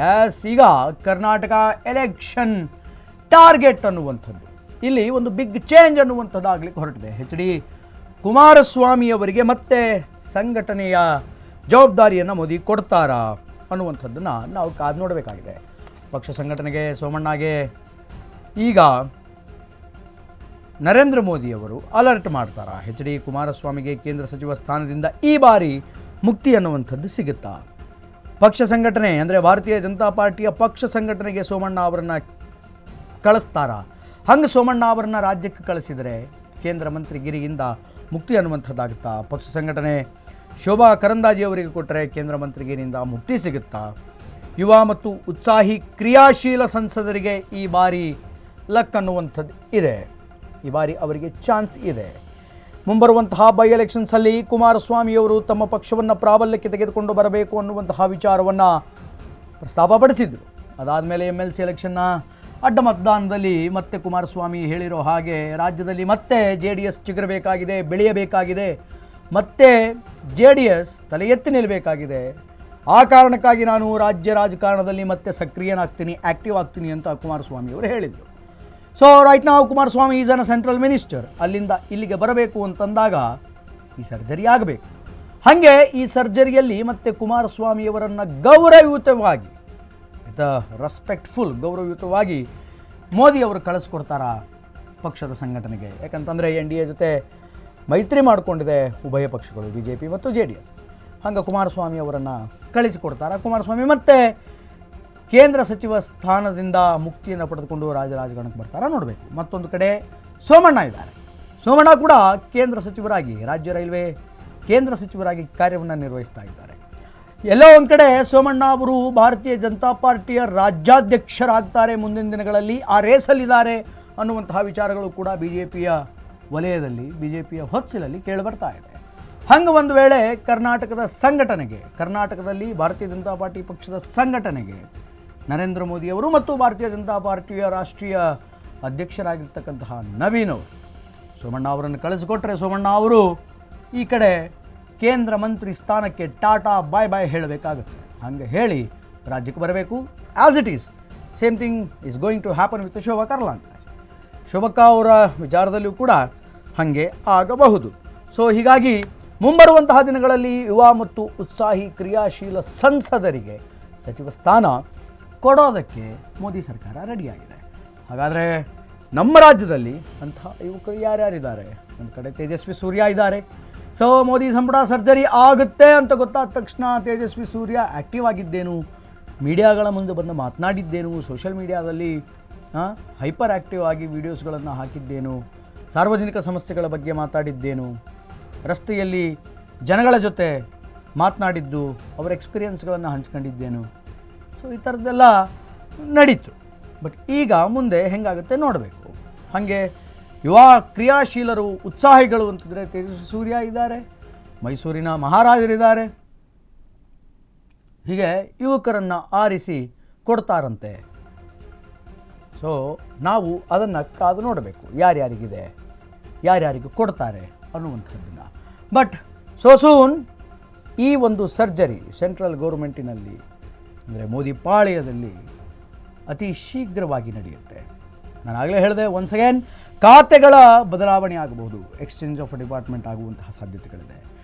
S, ಈಗ Karnataka election target ಅನ್ನುವಂಥದ್ದು ಇಲ್ಲಿ ಒಂದು ಬಿಗ್ ಚೇಂಜ್ ಅನ್ನುವಂಥದ್ದಾಗಲಿಕ್ಕೆ ಹೊರಟಿದೆ. HD ಕುಮಾರಸ್ವಾಮಿ ಅವರಿಗೆ ಮತ್ತೆ ಸಂಘಟನೆಯ ಜವಾಬ್ದಾರಿಯನ್ನು ಮೋದಿ ಕೊಡ್ತಾರಾ ಅನ್ನುವಂಥದ್ದನ್ನು ನಾವು ಕಾದು ನೋಡಬೇಕಾಗಿದೆ. ಪಕ್ಷ ಸಂಘಟನೆಗೆ ಸೋಮಣ್ಣಗೆ ಈಗ ನರೇಂದ್ರ ಮೋದಿಯವರು ಅಲರ್ಟ್ ಮಾಡ್ತಾರಾ? HD ಕುಮಾರಸ್ವಾಮಿಗೆ ಕೇಂದ್ರ ಸಚಿವ ಸ್ಥಾನದಿಂದ ಈ ಬಾರಿ ಮುಕ್ತಿ ಅನ್ನುವಂಥದ್ದು ಸಿಗುತ್ತಾ? ಪಕ್ಷ ಸಂಘಟನೆ ಅಂದರೆ ಭಾರತೀಯ ಜನತಾ ಪಾರ್ಟಿಯ ಪಕ್ಷ ಸಂಘಟನೆಗೆ ಸೋಮಣ್ಣ ಅವರನ್ನು ಕಳಿಸ್ತಾರಾ? ಹಂಗೆ ಸೋಮಣ್ಣ ಅವರನ್ನು ರಾಜ್ಯಕ್ಕೆ ಕಳಿಸಿದರೆ ಕೇಂದ್ರ ಮಂತ್ರಿಗಿರಿಯಿಂದ ಮುಕ್ತಿ ಅನ್ನುವಂಥದ್ದಾಗುತ್ತಾ? ಪಕ್ಷ ಸಂಘಟನೆ ಶೋಭಾ ಕರಂದಾಜೆ ಅವರಿಗೆ ಕೊಟ್ಟರೆ ಕೇಂದ್ರ ಮಂತ್ರಿಗಿರಿಯಿಂದ ಮುಕ್ತಿ ಸಿಗುತ್ತಾ? ಯುವ ಮತ್ತು ಉತ್ಸಾಹಿ ಕ್ರಿಯಾಶೀಲ ಸಂಸದರಿಗೆ ಈ ಬಾರಿ ಲಕ್ ಅನ್ನುವಂಥದ್ದು ಇದೆ. ಈ ಬಾರಿ ಅವರಿಗೆ ಚಾನ್ಸ್ ಇದೆ. ಮುಂಬರುವಂತಹ ಬೈ ಎಲೆಕ್ಷನ್ಸಲ್ಲಿ ಕುಮಾರಸ್ವಾಮಿಯವರು ತಮ್ಮ ಪಕ್ಷವನ್ನು ಪ್ರಾಬಲ್ಯಕ್ಕೆ ತೆಗೆದುಕೊಂಡು ಬರಬೇಕು ಅನ್ನುವಂತಹ ವಿಚಾರವನ್ನು ಪ್ರಸ್ತಾಪಪಡಿಸಿದರು. ಅದಾದಮೇಲೆ MLC ಎಲೆಕ್ಷನ್ನ ಅಡ್ಡ ಮತದಾನದಲ್ಲಿ ಮತ್ತೆ ಕುಮಾರಸ್ವಾಮಿ ಹೇಳಿರೋ ಹಾಗೆ ರಾಜ್ಯದಲ್ಲಿ ಮತ್ತೆ JDS ಚಿಗುರಬೇಕಾಗಿದೆ, ಬೆಳೆಯಬೇಕಾಗಿದೆ, ಮತ್ತೆ JDS ತಲೆ ಎತ್ತಿ ನಿಲ್ಲಬೇಕಾಗಿದೆ. ಆ ಕಾರಣಕ್ಕಾಗಿ ನಾನು ರಾಜ್ಯ ರಾಜಕಾರಣದಲ್ಲಿ ಮತ್ತೆ ಸಕ್ರಿಯನಾಗ್ತೀನಿ, ಆ್ಯಕ್ಟಿವ್ ಆಗ್ತೀನಿ ಅಂತ ಕುಮಾರಸ್ವಾಮಿ ಅವರು ಹೇಳಿದರು. ಸೊ ರೈಟ್ ನಾವು Kumaraswamy is an central minister, ಅಲ್ಲಿಂದ ಇಲ್ಲಿಗೆ ಬರಬೇಕು ಅಂತಂದಾಗ ಈ ಸರ್ಜರಿ ಆಗಬೇಕು. ಹಾಗೆ ಈ ಸರ್ಜರಿಯಲ್ಲಿ ಮತ್ತೆ ಕುಮಾರಸ್ವಾಮಿಯವರನ್ನು ಗೌರವಯುತವಾಗಿ ರೆಸ್ಪೆಕ್ಟ್ಫುಲ್ ಗೌರವಯುತವಾಗಿ ಮೋದಿ ಅವರು ಕಳಿಸ್ಕೊಡ್ತಾರಾ ಪಕ್ಷದ ಸಂಘಟನೆಗೆ? ಯಾಕಂತಂದರೆ NDA ಜೊತೆ ಮೈತ್ರಿ ಮಾಡಿಕೊಂಡಿದೆ ಉಭಯ ಪಕ್ಷಗಳು, BJP ಮತ್ತು JDS. ಹಂಗೆ ಕುಮಾರಸ್ವಾಮಿ ಅವರನ್ನು ಕಳಿಸಿಕೊಡ್ತಾರಾ? ಕುಮಾರಸ್ವಾಮಿ ಮತ್ತೆ ಕೇಂದ್ರ ಸಚಿವ ಸ್ಥಾನದಿಂದ ಮುಕ್ತಿಯನ್ನು ಪಡೆದುಕೊಂಡು ರಾಜಕಾರಣಕ್ಕೆ ಬರ್ತಾರಾ ನೋಡಬೇಕು. ಮತ್ತೊಂದು ಕಡೆ ಸೋಮಣ್ಣ ಇದ್ದಾರೆ. ಸೋಮಣ್ಣ ಕೂಡ ಕೇಂದ್ರ ಸಚಿವರಾಗಿ, ರಾಜ್ಯ ರೈಲ್ವೆ ಕೇಂದ್ರ ಸಚಿವರಾಗಿ ಕಾರ್ಯವನ್ನು ನಿರ್ವಹಿಸ್ತಾ ಇದ್ದಾರೆ. ಎಲ್ಲೋ ಒಂದು ಕಡೆ ಸೋಮಣ್ಣ ಅವರು ಭಾರತೀಯ ಜನತಾ ಪಾರ್ಟಿಯ ರಾಜ್ಯಾಧ್ಯಕ್ಷರಾಗ್ತಾರೆ ಮುಂದಿನ ದಿನಗಳಲ್ಲಿ, ಆ ರೇಸಲ್ಲಿದ್ದಾರೆ ಅನ್ನುವಂತಹ ವಿಚಾರಗಳು ಕೂಡ BJPಯ ವಲಯದಲ್ಲಿ, BJPಯ ಹೊಸ್ತಿಲಲ್ಲಿ ಕೇಳಿಬರ್ತಾ ಇದೆ. ಹಂಗೆ ಒಂದು ವೇಳೆ ಕರ್ನಾಟಕದ ಸಂಘಟನೆಗೆ, ಕರ್ನಾಟಕದಲ್ಲಿ ಭಾರತೀಯ ಜನತಾ ಪಾರ್ಟಿ ಪಕ್ಷದ ಸಂಘಟನೆಗೆ ನರೇಂದ್ರ ಮೋದಿಯವರು ಮತ್ತು ಭಾರತೀಯ ಜನತಾ ಪಾರ್ಟಿಯ ರಾಷ್ಟ್ರೀಯ ಅಧ್ಯಕ್ಷರಾಗಿರ್ತಕ್ಕಂತಹ ನವೀನ್ ಅವರು ಸೋಮಣ್ಣ ಅವರನ್ನು ಕಳಿಸಿಕೊಟ್ರೆ ಸೋಮಣ್ಣ ಅವರು ಈ ಕಡೆ ಕೇಂದ್ರ ಮಂತ್ರಿ ಸ್ಥಾನಕ್ಕೆ ಟಾಟಾ ಬಾಯ್ ಬಾಯ್ ಹೇಳಬೇಕಾಗುತ್ತೆ. ಹಾಗೆ ಹೇಳಿ ರಾಜ್ಯಕ್ಕೆ ಬರಬೇಕು. As it is same thing is going to happen with Shobha Karandlaje. ಶೋಭಕ್ಕ ಅವರ ವಿಚಾರದಲ್ಲಿಯೂ ಕೂಡ ಹಾಗೆ ಆಗಬಹುದು. ಸೊ ಹೀಗಾಗಿ ಮುಂಬರುವಂತಹ ದಿನಗಳಲ್ಲಿ ಯುವ ಮತ್ತು ಉತ್ಸಾಹಿ ಕ್ರಿಯಾಶೀಲ ಸಂಸದರಿಗೆ ಸಚಿವ ಸ್ಥಾನ ಕೊಡೋದಕ್ಕೆ ಮೋದಿ ಸರ್ಕಾರ ರೆಡಿಯಾಗಿದೆ. ಹಾಗಾದರೆ ನಮ್ಮ ರಾಜ್ಯದಲ್ಲಿ ಅಂಥ ಯುವಕರು ಯಾರ್ಯಾರಿದ್ದಾರೆ? ಒಂದು ಕಡೆ ತೇಜಸ್ವಿ ಸೂರ್ಯ ಇದ್ದಾರೆ. ಸೊ ಮೋದಿ ಸಂಪುಟ ಸರ್ಜರಿ ಆಗುತ್ತೆ ಅಂತ ಗೊತ್ತಾದ ತಕ್ಷಣ ತೇಜಸ್ವಿ ಸೂರ್ಯ ಆ್ಯಕ್ಟಿವ್ ಆಗಿದ್ದೇನು, ಮೀಡಿಯಾಗಳ ಮುಂದೆ ಬಂದು ಮಾತನಾಡಿದ್ದೇನು, ಸೋಷಿಯಲ್ ಮೀಡಿಯಾದಲ್ಲಿ ಹೈಪರ್ ಆ್ಯಕ್ಟಿವ್ ಆಗಿ ವೀಡಿಯೋಸ್ಗಳನ್ನು ಹಾಕಿದ್ದೇನು, ಸಾರ್ವಜನಿಕ ಸಮಸ್ಯೆಗಳ ಬಗ್ಗೆ ಮಾತಾಡಿದ್ದೇನು, ರಸ್ತೆಯಲ್ಲಿ ಜನಗಳ ಜೊತೆ ಮಾತನಾಡಿದ್ದು, ಅವರ ಎಕ್ಸ್ಪೀರಿಯನ್ಸ್ಗಳನ್ನು ಹಂಚ್ಕೊಂಡಿದ್ದೇನು. ಸೊ ಈ ಥರದ್ದೆಲ್ಲ ನಡೀತು. ಬಟ್ ಈಗ ಮುಂದೆ ಹೆಂಗಾಗುತ್ತೆ ನೋಡಬೇಕು. ಹಾಗೆ ಯುವ ಕ್ರಿಯಾಶೀಲರು ಉತ್ಸಾಹಿಗಳು ಅಂತಂದರೆ ತೇಜಸ್ವಿ ಸೂರ್ಯ ಇದ್ದಾರೆ, ಮೈಸೂರಿನ ಮಹಾರಾಜರಿದ್ದಾರೆ. ಹೀಗೆ ಯುವಕರನ್ನು ಆರಿಸಿ ಕೊಡ್ತಾರಂತೆ. ಸೊ ನಾವು ಅದನ್ನು ಕಾದು ನೋಡಬೇಕು, ಯಾರ್ಯಾರಿಗಿದೆ, ಯಾರ್ಯಾರಿಗೂ ಕೊಡ್ತಾರೆ ಅನ್ನುವಂಥದ್ದನ್ನು. ಬಟ್ ಸೋ ಸೂನ್ ಈ ಒಂದು ಸರ್ಜರಿ ಸೆಂಟ್ರಲ್ ಗೌರ್ಮೆಂಟಿನಲ್ಲಿ ಅಂದರೆ ಮೋದಿ ಪಾಳ್ಯದಲ್ಲಿ ಅತಿ ಶೀಘ್ರವಾಗಿ ನಡೆಯುತ್ತೆ. ನಾನು ಆಗಲೇ ಹೇಳಿದೆ, ಒನ್ಸ್ ಅಗೇನ್ ಖಾತೆಗಳ ಬದಲಾವಣೆ ಆಗಬಹುದು, ಎಕ್ಸ್ಚೇಂಜ್ ಆಫ್ ಡಿಪಾರ್ಟ್ಮೆಂಟ್ ಆಗುವಂತಹ ಸಾಧ್ಯತೆಗಳಿದೆ.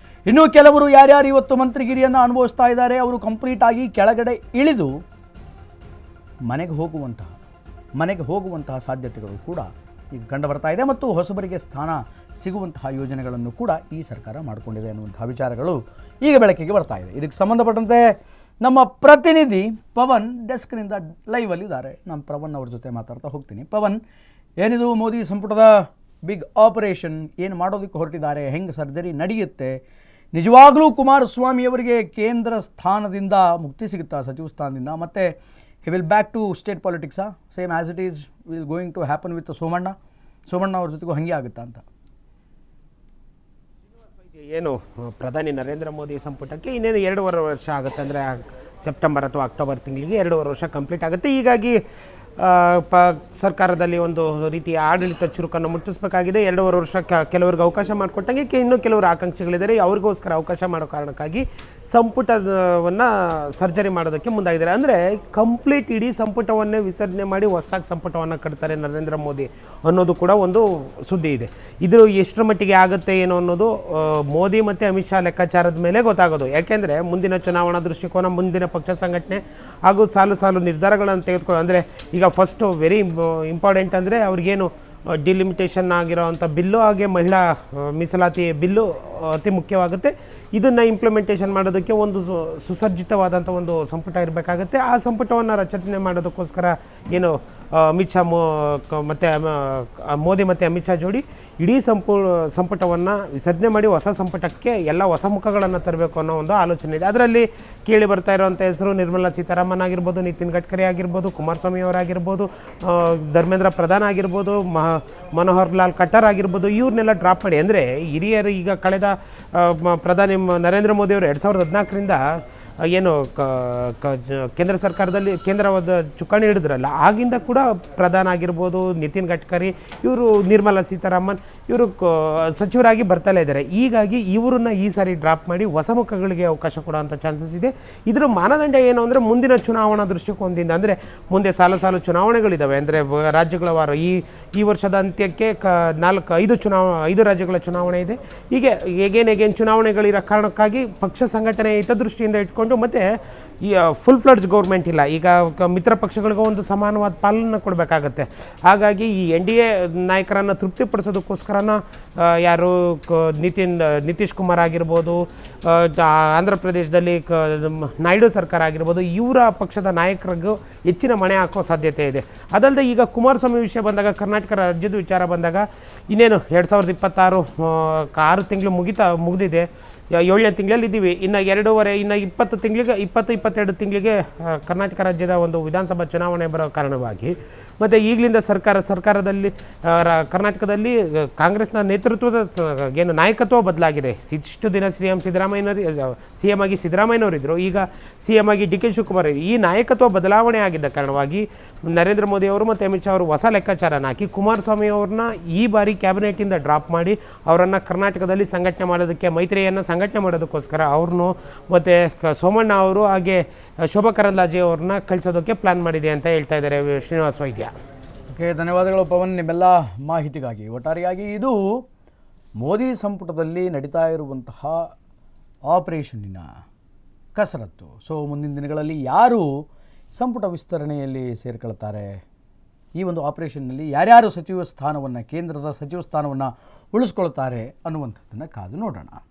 ಇನ್ನೂ ಕೆಲವರು ಯಾರ್ಯಾರು ಇವತ್ತು ಮಂತ್ರಿಗಿರಿಯನ್ನು ಅನುಭವಿಸ್ತಾ ಇದ್ದಾರೆ ಅವರು ಕಂಪ್ಲೀಟಾಗಿ ಕೆಳಗಡೆ ಇಳಿದು ಮನೆಗೆ ಹೋಗುವಂತಹ ಸಾಧ್ಯತೆಗಳು ಕೂಡ ಈಗ ಕಂಡು ಬರ್ತಾ ಇದೆ. ಮತ್ತು ಹೊಸಬರಿಗೆ ಸ್ಥಾನ ಸಿಗುವಂತಹ ಯೋಜನೆಗಳನ್ನು ಕೂಡ ಈ ಸರ್ಕಾರ ಮಾಡಿಕೊಂಡಿದೆ ಅನ್ನುವಂತಹ ವಿಚಾರಗಳು ಈಗ ಬೆಳಕಿಗೆ ಬರ್ತಾ ಇದೆ. ಇದಕ್ಕೆ ಸಂಬಂಧಪಟ್ಟಂತೆ ನಮ್ಮ ಪ್ರತಿನಿಧಿ ಪವನ್ ಡೆಸ್ಕ್ನಿಂದ ಲೈವಲ್ಲಿದ್ದಾರೆ. ನಾನು ಪವನ್ ಅವ್ರ ಜೊತೆ ಮಾತಾಡ್ತಾ ಹೋಗ್ತೀನಿ. ಪವನ್, ಏನಿದು ಮೋದಿ ಸಂಪುಟದ ಬಿಗ್ ಆಪರೇಷನ್, ಏನು ಮಾಡೋದಕ್ಕೆ ಹೊರಟಿದ್ದಾರೆ, ಹೆಂಗೆ ಸರ್ಜರಿ ನಡೆಯುತ್ತೆ, ನಿಜವಾಗಲೂ ಕುಮಾರಸ್ವಾಮಿಯವರಿಗೆ ಕೇಂದ್ರ ಸ್ಥಾನದಿಂದ ಮುಕ್ತಿ ಸಿಗುತ್ತಾ, ಸಚಿವ ಸ್ಥಾನದಿಂದ, ಮತ್ತು he will back to state ಪಾಲಿಟಿಕ್ಸಾ, same as it is will going to happen with Somanna ಅವ್ರ ಜೊತೆಗೂ ಹಾಗೆ ಆಗುತ್ತಾ ಅಂತ? ಏನು ಪ್ರಧಾನಿ ನರೇಂದ್ರ ಮೋದಿ ಸಂಪುಟಕ್ಕೆ ಇನ್ನೇನು 2.5 ವರ್ಷ ಆಗುತ್ತೆ, ಅಂದರೆ ಸೆಪ್ಟೆಂಬರ್ ಅಥವಾ ಅಕ್ಟೋಬರ್ ತಿಂಗಳಿಗೆ 2.5 ವರ್ಷ ಕಂಪ್ಲೀಟ್ ಆಗುತ್ತೆ. ಹೀಗಾಗಿ ಸರ್ಕಾರದಲ್ಲಿ ಒಂದು ರೀತಿಯ ಆಡಳಿತ ಚುರುಕನ್ನು ಮುಟ್ಟಿಸಬೇಕಾಗಿದೆ. 2.5 ವರ್ಷ ಕೆಲವರಿಗೆ ಅವಕಾಶ ಮಾಡಿಕೊಟ್ಟಂಗೆ ಇನ್ನೂ ಕೆಲವರು ಆಕಾಂಕ್ಷಿಗಳಿದ್ದಾರೆ, ಅವ್ರಿಗೋಸ್ಕರ ಅವಕಾಶ ಮಾಡೋ ಕಾರಣಕ್ಕಾಗಿ ಸಂಪುಟವನ್ನು ಸರ್ಜರಿ ಮಾಡೋದಕ್ಕೆ ಮುಂದಾಗಿದ್ದಾರೆ. ಅಂದರೆ ಕಂಪ್ಲೀಟ್ ಇಡೀ ಸಂಪುಟವನ್ನೇ ವಿಸರ್ಜನೆ ಮಾಡಿ ಹೊಸದಾಗಿ ಸಂಪುಟವನ್ನು ಕಟ್ತಾರೆ ನರೇಂದ್ರ ಮೋದಿ ಅನ್ನೋದು ಕೂಡ ಒಂದು ಸುದ್ದಿ ಇದೆ. ಇದು ಎಷ್ಟರ ಮಟ್ಟಿಗೆ ಆಗುತ್ತೆ ಏನೋ ಅನ್ನೋದು ಮೋದಿ ಮತ್ತು ಅಮಿತ್ ಶಾ ಲೆಕ್ಕಾಚಾರದ ಮೇಲೆ ಗೊತ್ತಾಗೋದು. ಯಾಕೆಂದರೆ ಮುಂದಿನ ಚುನಾವಣಾ ದೃಷ್ಟಿಕೋನ, ಮುಂದಿನ ಪಕ್ಷ ಸಂಘಟನೆ ಹಾಗೂ ಸಾಲು ನಿರ್ಧಾರಗಳನ್ನು ತೆಗೆದುಕೊಳ್ಳೋ, ಅಂದರೆ ಈಗ ಫಸ್ಟು ವೆರಿ ಇಂಪಾರ್ಟೆಂಟ್ ಅಂದರೆ ಅವ್ರಿಗೇನು ಡಿಲಿಮಿಟೇಷನ್ ಆಗಿರೋವಂಥ ಬಿಲ್ಲು, ಹಾಗೆ ಮಹಿಳಾ ಮೀಸಲಾತಿ ಬಿಲ್ಲು ಅತಿ ಮುಖ್ಯವಾಗುತ್ತೆ. ಇದನ್ನು ಇಂಪ್ಲಿಮೆಂಟೇಷನ್ ಮಾಡೋದಕ್ಕೆ ಒಂದು ಸುಸಜ್ಜಿತವಾದಂಥ ಒಂದು ಸಂಪುಟ ಇರಬೇಕಾಗುತ್ತೆ. ಆ ಸಂಪುಟವನ್ನು ರಚನೆ ಮಾಡೋದಕ್ಕೋಸ್ಕರ ಏನು ಅಮಿತ್ ಶಾ ಮತ್ತು ಮೋದಿ ಮತ್ತು ಅಮಿತ್ ಶಾ ಜೋಡಿ ಇಡೀ ಸಂಪುಟವನ್ನು ವಿಸರ್ಜನೆ ಮಾಡಿ ಹೊಸ ಸಂಪುಟಕ್ಕೆ ಎಲ್ಲ ಹೊಸ ಮುಖಗಳನ್ನು ತರಬೇಕು ಅನ್ನೋ ಒಂದು ಆಲೋಚನೆ ಇದೆ. ಅದರಲ್ಲಿ ಕೇಳಿ ಬರ್ತಾ ಇರೋವಂಥ ಹೆಸರು ನಿರ್ಮಲಾ ಸೀತಾರಾಮನ್ ಆಗಿರ್ಬೋದು, ನಿತಿನ್ ಗಡ್ಕರಿ ಆಗಿರ್ಬೋದು, ಕುಮಾರಸ್ವಾಮಿ ಅವರಾಗಿರ್ಬೋದು, ಧರ್ಮೇಂದ್ರ ಪ್ರಧಾನ್ ಆಗಿರ್ಬೋದು, ಮನೋಹರ್ ಲಾಲ್ ಖಟ್ಟರ್ ಆಗಿರ್ಬೋದು, ಇವ್ರನ್ನೆಲ್ಲ ಡ್ರಾಪ್ ಮಾಡಿ. ಅಂದರೆ ಹಿರಿಯರು ಈಗ ಕಳೆದ ಪ್ರಧಾನಿ ನರೇಂದ್ರ ಮೋದಿಯವರು 2014ರಿಂದ ಏನು ಕೇಂದ್ರ ಸರ್ಕಾರದಲ್ಲಿ ಕೇಂದ್ರವಾದ ಚುಕ್ಕಾಣಿ ಹಿಡಿದ್ರಲ್ಲ, ಆಗಿಂದ ಕೂಡ ಪ್ರಧಾನ ಆಗಿರ್ಬೋದು, ನಿತಿನ್ ಗಡ್ಕರಿ, ಇವರು ನಿರ್ಮಲಾ ಸೀತಾರಾಮನ್ ಇವರು ಸಚಿವರಾಗಿ ಬರ್ತಲೇ ಇದ್ದಾರೆ. ಹೀಗಾಗಿ ಇವರನ್ನು ಈ ಸಾರಿ ಡ್ರಾಪ್ ಮಾಡಿ ಹೊಸ ಮುಖಗಳಿಗೆ ಅವಕಾಶ ಕೊಡುವಂಥ ಚಾನ್ಸಸ್ ಇದೆ. ಇದರ ಮಾನದಂಡ ಏನು ಅಂದರೆ ಮುಂದಿನ ಚುನಾವಣಾ ದೃಷ್ಟಿಕೋನದಿಂದ, ಅಂದರೆ ಮುಂದೆ ಸಾಲು ಚುನಾವಣೆಗಳಿದ್ದಾವೆ. ಅಂದರೆ ರಾಜ್ಯಗಳ ವಾರ ಈ ವರ್ಷದ ಅಂತ್ಯಕ್ಕೆ 5 ರಾಜ್ಯಗಳ ಚುನಾವಣೆ ಇದೆ. ಹೀಗೆ ಹೇಗೇನು ಚುನಾವಣೆಗಳಿರೋ ಕಾರಣಕ್ಕಾಗಿ ಪಕ್ಷ ಸಂಘಟನೆ ಹಿತದೃಷ್ಟಿಯಿಂದ ಇಟ್ಕೊಂಡು, ಮತ್ತು ಈ ಫುಲ್ ಫ್ಲಡ್ಜ್ ಗೌರ್ಮೆಂಟ್ ಇಲ್ಲ, ಈಗ ಮಿತ್ರ ಪಕ್ಷಗಳಿಗೂ ಒಂದು ಸಮಾನವಾದ ಪಾಲನ್ನು ಕೊಡಬೇಕಾಗತ್ತೆ. ಹಾಗಾಗಿ ಈ NDA ನಾಯಕರನ್ನು ತೃಪ್ತಿಪಡಿಸೋದಕ್ಕೋಸ್ಕರನ ಯಾರು ನಿತೀಶ್ ಕುಮಾರ್ ಆಗಿರ್ಬೋದು, ಆಂಧ್ರ ಪ್ರದೇಶದಲ್ಲಿ ನಾಯ್ಡು ಸರ್ಕಾರ ಆಗಿರ್ಬೋದು, ಇವರ ಪಕ್ಷದ ನಾಯಕರಿಗೂ ಹೆಚ್ಚಿನ ಮಣೆ ಹಾಕೋ ಸಾಧ್ಯತೆ ಇದೆ. ಅದಲ್ಲದೆ ಈಗ ಕುಮಾರಸ್ವಾಮಿ ವಿಷಯ ಬಂದಾಗ, ಕರ್ನಾಟಕ ರಾಜ್ಯದ ವಿಚಾರ ಬಂದಾಗ, ಇನ್ನೇನು 2026 6 ತಿಂಗಳು ಮುಗಿದಿದೆ, 7ನೇ ತಿಂಗಳಲ್ಲಿ ಇದ್ದೀವಿ. ಇನ್ನು 22 ತಿಂಗಳಿಗೆ ಕರ್ನಾಟಕ ರಾಜ್ಯದ ಒಂದು ವಿಧಾನಸಭಾ ಚುನಾವಣೆ ಬರೋ ಕಾರಣವಾಗಿ, ಮತ್ತು ಈಗಲಿಂದ ಸರ್ಕಾರದಲ್ಲಿ ಕರ್ನಾಟಕದಲ್ಲಿ ಕಾಂಗ್ರೆಸ್ನ ನೇತೃತ್ವದ ಏನು ನಾಯಕತ್ವ ಬದಲಾಗಿದೆ. ಇಷ್ಟು ದಿನ ಸಿ ಎಂ ಆಗಿ ಸಿದ್ದರಾಮಯ್ಯನವರಿದ್ದರು, ಈಗ CM ಆಗಿ DK ಶಿವಕುಮಾರ್. ಈ ನಾಯಕತ್ವ ಬದಲಾವಣೆ ಆಗಿದ್ದ ಕಾರಣವಾಗಿ ನರೇಂದ್ರ ಮೋದಿ ಅವರು ಮತ್ತು ಅಮಿತ್ ಶಾ ಅವರು ಹೊಸ ಲೆಕ್ಕಾಚಾರನ ಹಾಕಿ ಕುಮಾರಸ್ವಾಮಿ ಅವ್ರನ್ನ ಈ ಬಾರಿ ಕ್ಯಾಬಿನೆಟಿಂದ ಡ್ರಾಪ್ ಮಾಡಿ ಅವರನ್ನು ಕರ್ನಾಟಕದಲ್ಲಿ ಸಂಘಟನೆ ಮಾಡೋದಕ್ಕೆ, ಮೈತ್ರಿಯನ್ನು ಸಂಘಟನೆ ಮಾಡೋದಕ್ಕೋಸ್ಕರ ಅವ್ರನ್ನು ಮತ್ತು ಸೋಮಣ್ಣ ಅವರು ಹಾಗೆ ಶೋಭಾ ಕರಂದ್ಲಾಜೆ ಅವ್ರನ್ನ ಕಳಿಸೋದಕ್ಕೆ ಪ್ಲ್ಯಾನ್ ಮಾಡಿದೆ ಅಂತ ಹೇಳ್ತಾ ಇದ್ದಾರೆ ಶ್ರೀನಿವಾಸ್ ವೈದ್ಯ. ಓಕೆ, ಧನ್ಯವಾದಗಳು ಪವನ್ ನಿಮ್ಮೆಲ್ಲ ಮಾಹಿತಿಗಾಗಿ. ಒಟ್ಟಾರೆಯಾಗಿ ಇದು ಮೋದಿ ಸಂಪುಟದಲ್ಲಿ ನಡೀತಾ ಇರುವಂತಹ ಆಪರೇಷನ್ನಿನ ಕಸರತ್ತು. ಸೊ ಮುಂದಿನ ದಿನಗಳಲ್ಲಿ ಯಾರು ಸಂಪುಟ ವಿಸ್ತರಣೆಯಲ್ಲಿ ಸೇರ್ಕೊಳ್ತಾರೆ, ಈ ಒಂದು ಆಪರೇಷನ್ನಲ್ಲಿ ಯಾರ್ಯಾರು ಸಚಿವ ಸ್ಥಾನವನ್ನು, ಕೇಂದ್ರದ ಸಚಿವ ಸ್ಥಾನವನ್ನು ಉಳಿಸ್ಕೊಳ್ತಾರೆ ಅನ್ನುವಂಥದ್ದನ್ನು ಕಾದು ನೋಡೋಣ.